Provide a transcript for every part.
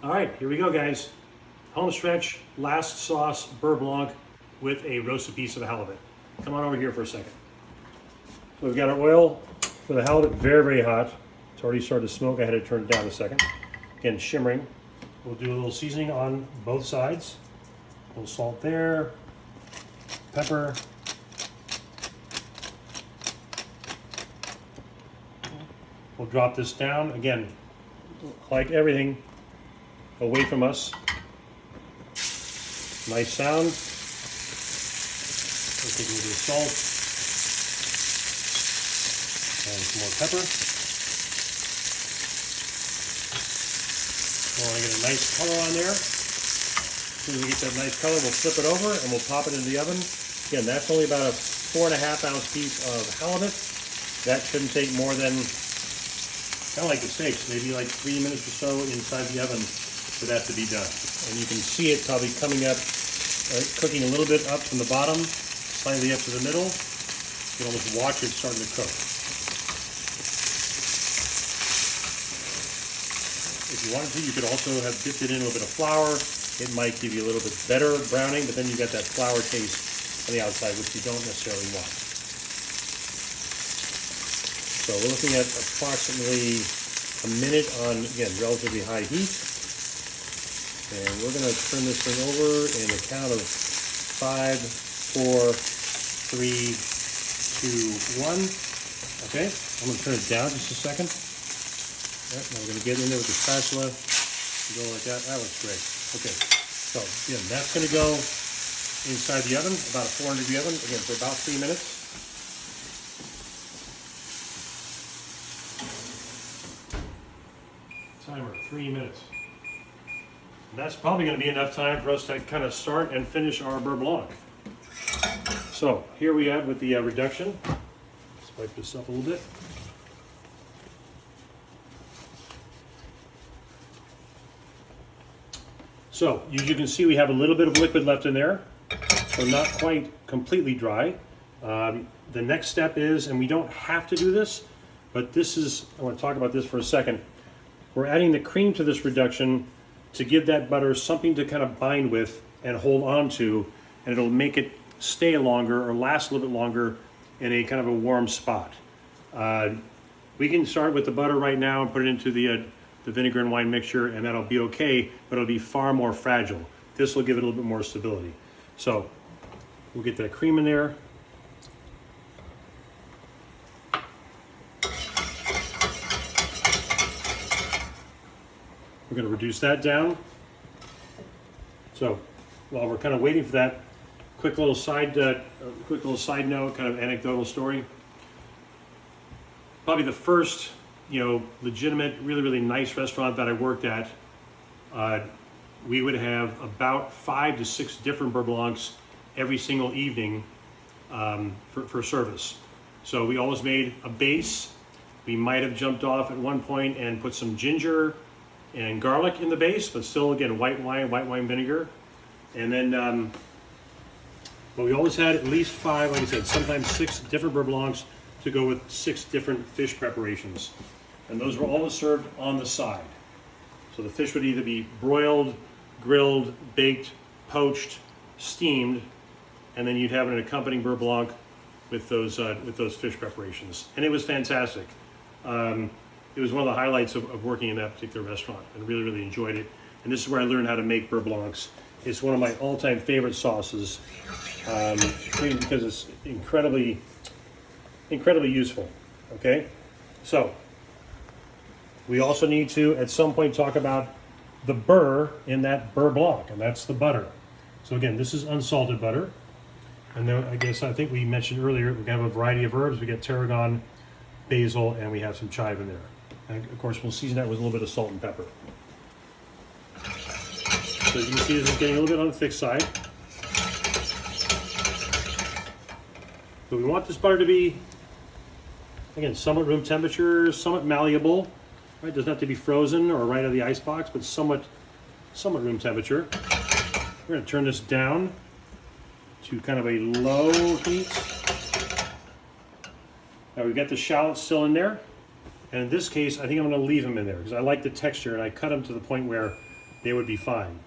All right, here we go, guys. Home stretch, last sauce, Beurre Blanc with a roasted piece of halibut. Come on over here for a second. So we've got our oil for the halibut, very, very hot. It's already started to smoke. I had to turn it down a second. Again, shimmering. We'll do a little seasoning on both sides. A little salt there, pepper. We'll drop this down. Again, like everything, away from us. Nice sound. We'll take a little bit of salt and some more pepper. We want to get a nice color on there. As soon as we get that nice color, we'll flip it over and we'll pop it into the oven. Again, that's only about a 4.5 ounce piece of halibut. That shouldn't take more than, kind of like the steaks, maybe like 3 minutes or so inside the oven for that to be done. And you can see it probably coming up, cooking a little bit up from the bottom, slightly up to the middle. You can almost watch it starting to cook. If you wanted to, you could also have dipped it in a little bit of flour. It might give you a little bit better browning, but then you get that flour taste on the outside, which you don't necessarily want. So we're looking at approximately a minute on, again, relatively high heat. And we're going to turn this thing over in a count of 5, 4, 3, 2, 1. Okay, I'm going to turn it down just a second. Yep, now we're going to get in there with the spatula. Go like that. That looks great. Okay, so again, that's going to go inside the oven, about a 400 degree oven, again, for about 3 minutes. Timer, 3 minutes. That's probably going to be enough time for us to kind of start and finish our Beurre Blanc. So here we have with the reduction. Let's wipe this up a little bit. So as you can see, we have a little bit of liquid left in there, so not quite completely dry. The next step is, and we don't have to do this, but this is, I want to talk about this for a second. We're adding the cream to this reduction to give that butter something to kind of bind with and hold on to, and it'll make it stay longer or last a little bit longer in a kind of a warm spot. We can start with the butter right now and put it into the vinegar and wine mixture, and that'll be okay, but it'll be far more fragile. This will give it a little bit more stability. So we'll get that cream in there. We're going to reduce that down. So while we're kind of waiting for that, quick little side note, kind of anecdotal story. Probably the first, legitimate, really, really nice restaurant that I worked at, we would have about 5 to 6 different Beurre Blancs every single evening for service. So we always made a base. We might have jumped off at one point and put some ginger and garlic in the base, but still, again, white wine vinegar. And then, but we always had at least 5, like I said, sometimes 6 different Beurre Blancs to go with 6 different fish preparations. And those were always served on the side. So the fish would either be broiled, grilled, baked, poached, steamed, and then you'd have an accompanying Beurre Blanc with those fish preparations. And it was fantastic. It was one of the highlights of working in that particular restaurant, and really, really enjoyed it. And this is where I learned how to make Beurre Blancs. It's one of my all-time favorite sauces, because it's incredibly useful. Okay, so we also need to, at some point, talk about the burr in that Beurre Blanc, and that's the butter. So again, this is unsalted butter. And then I think we mentioned earlier, we have a variety of herbs. We got tarragon, basil, and we have some chive in there. And of course, we'll season that with a little bit of salt and pepper. So as you can see, this is getting a little bit on the thick side. So we want this butter to be, again, somewhat room temperature, somewhat malleable. Right? It doesn't have to be frozen or right out of the ice box, but somewhat room temperature. We're going to turn this down to kind of a low heat. Now we've got the shallots still in there. And in this case, I think I'm going to leave them in there because I like the texture, and I cut them to the point where they would be fine.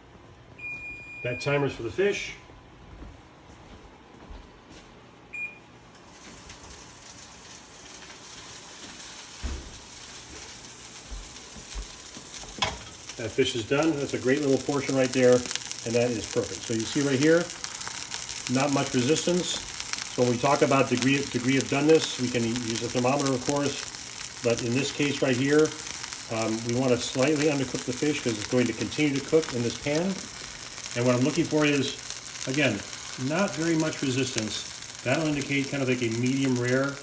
That timer's for the fish. That fish is done. That's a great little portion right there, and that is perfect. So you see right here, not much resistance. So when we talk about degree of doneness, we can use a thermometer, of course, but in this case right here, we want to slightly undercook the fish because it's going to continue to cook in this pan. And what I'm looking for is, again, not very much resistance. That'll indicate kind of like a medium rare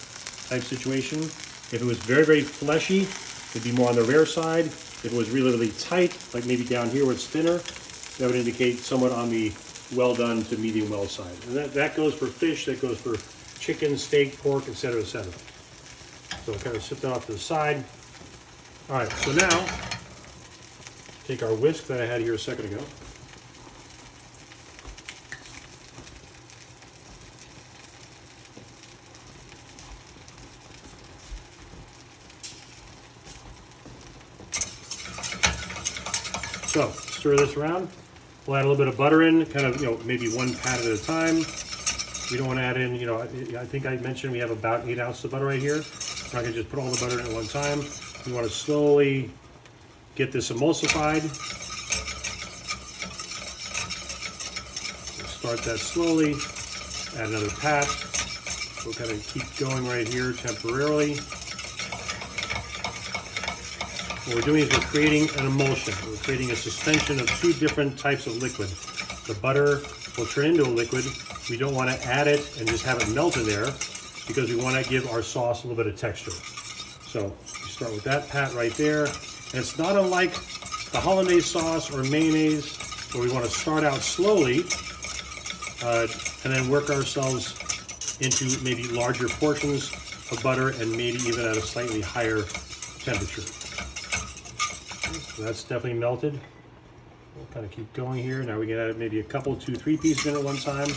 type situation. If it was very, very fleshy, it'd be more on the rare side. If it was really, really tight, like maybe down here where it's thinner, that would indicate somewhat on the well done to medium well side. And that goes for fish, that goes for chicken, steak, pork, etc., etc. So we'll kind of set that off to the side. All right, so now, take our whisk that I had here a second ago. So, stir this around. We'll add a little bit of butter in, kind of, maybe one pat at a time. We don't want to add in, I think I mentioned we have about 8 ounces of butter right here. We're not going to just put all the butter in at one time. We want to slowly get this emulsified. We'll start that slowly. Add another pat. We'll kind of keep going right here temporarily. What we're doing is we're creating an emulsion. We're creating a suspension of two different types of liquid. The butter will turn into a liquid. We don't want to add it and just have it melt in there because we want to give our sauce a little bit of texture. So we start with that pat right there. And it's not unlike the hollandaise sauce or mayonnaise where we want to start out slowly and then work ourselves into maybe larger portions of butter and maybe even at a slightly higher temperature. So that's definitely melted. We'll kind of keep going here. Now we can add maybe a couple, 2, 3 pieces in at one time.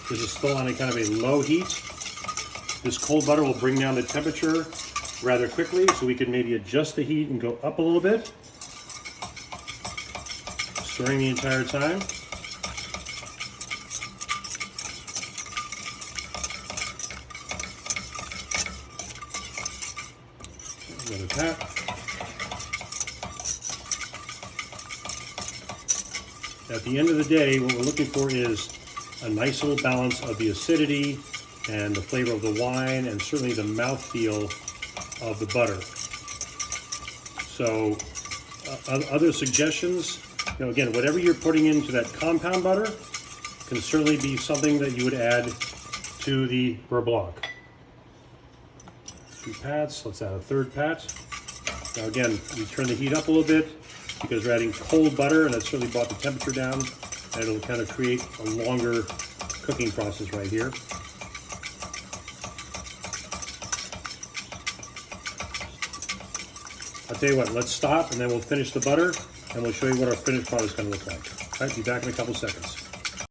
This is still on a kind of a low heat. This cold butter will bring down the temperature rather quickly, so we can maybe adjust the heat and go up a little bit. Stirring the entire time. Another pat. At the end of the day, what we're looking for is a nice little balance of the acidity and the flavor of the wine and certainly the mouthfeel of the butter. So other suggestions, again, whatever you're putting into that compound butter can certainly be something that you would add to the Beurre Blanc. 2 pats, let's add a 3rd pat. Now again, we turn the heat up a little bit because we're adding cold butter and that's really brought the temperature down and it'll kind of create a longer cooking process right here. I'll tell you what, let's stop and then we'll finish the butter and we'll show you what our finished product is going to look like. All right, be back in a couple seconds.